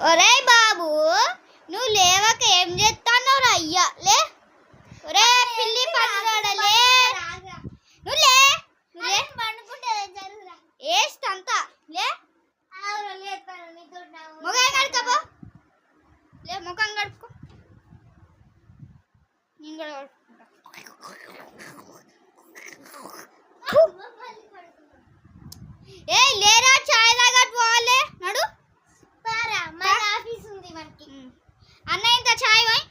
ఒరే బాబు, నువ్వు లేవక ఏం చేస్తావు రా అయ్యా? లే ఒరే పిల్లి పట్టురాడలే, నువ్వు లే ఏస్ట్ అంతా లే. ముఖం కడుకోబో, లే ముఖం కడుక్కో. నేను కూడా కడుక్కుంటా. ఏ లేరా, చాయ్ తాగట్టు పోవాలి. నడు ఆఫీస్ ఉంది మనకి. అన్న ఇంత చాయ్ పోయి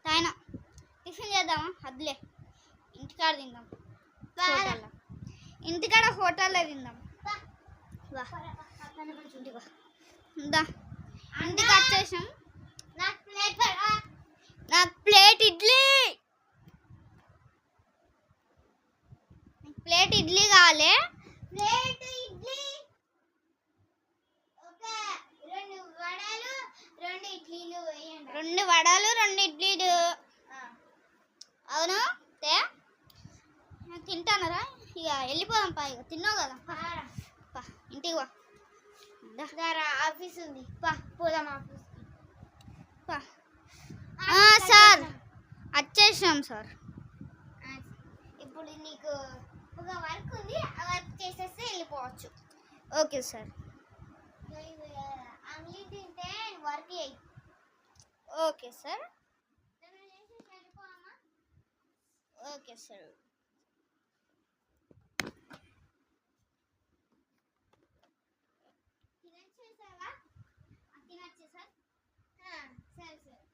తాయన టిఫిన్ చేద్దామా? అద్దులే, ఇంటికాడ తిందాం. ఇంటికాడ హోటల్లో తిందాం. ఇంటికి వచ్చేసాం. నాకు ప్లేట్ ఇడ్లీ కావాలి. ప్లేట్ ఇడ్లీ, ఒక 2 వడలు 2 ఇడ్లీలు వేయండి. 2 వడలు 2 ఇడ్లీలు. అవును తింటానరా? ఇక వెళ్ళిపోదాం పా. ఇక తిన్నావు కదా, పా ఇంటికి వా. ఆఫీస్ ఉంది, పోదాం ఆఫీస్. సార్ వచ్చేసాం సార్. ఇప్పుడు నీకు ఒక వర్క్ ఉంది, ఆ వర్క్ చేసేస్తే వెళ్ళిపోవచ్చు. Okay sir. అంగీ తింటే వర్క్ చేయి. Okay sir. Okay sir. తినచ్చేసావా? తినచ్చే సార్. సరే సార్.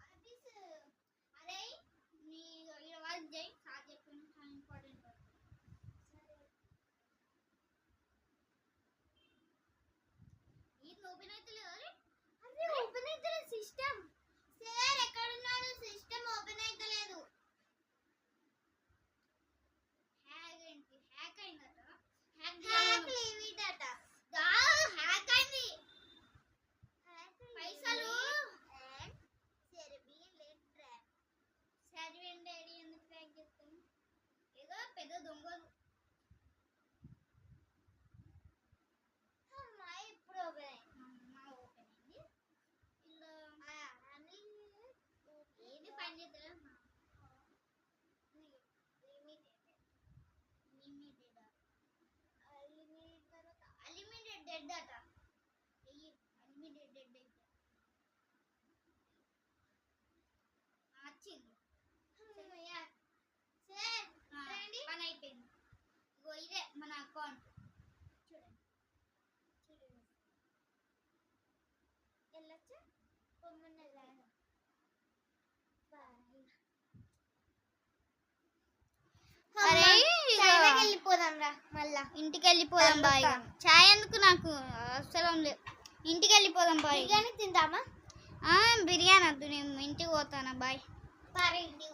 ఆఫీస్ అరే నీ వర్క్ చేయి. సార్ చెప్పింది చాలా ఇంపార్టెంట్. ఇది ఓపెన్ అయితే లేదు. అరే ఓపెన్ అయితే సిస్టమ్. సార్ ఎక్కడున్నాడు? సిస్టమ్ ఓపెన్ అయితే లేదు. హ్యాక్ అయిందట. హ్యాక్ లిమిటట. హ్యాక్ అయింది. పైసలు సర్వెంట్ డాడీ ఎందుకు హ్యాక్ చేస్తాం? ఏదో పెద్ద దొంగలు. ఇప్పుడు ఓపెన్ అయింది. ఏది పని చేద్దాం. అన్లిమిటెడ్ డెడ్ అట. అన్లిమిటెడ్ డెడ్ అయితే వచ్చింది. పని అయిపోయింది. ఇగో ఇదే మన అకౌంట్. చూడండి వెళ్ళొచ్చా? వెళ్ళిపోదాం రా. మళ్ళా ఇంటికి వెళ్ళిపోదాం బాయ్. చాయ్ ఎందుకు, నాకు అవసరం లేదు. ఇంటికి వెళ్ళిపోదాం బాయ్. బిర్యానీ తిందామా? బిర్యానీ వద్దు, నేను ఇంటికి పోతాను బాయ్. ఇంటికి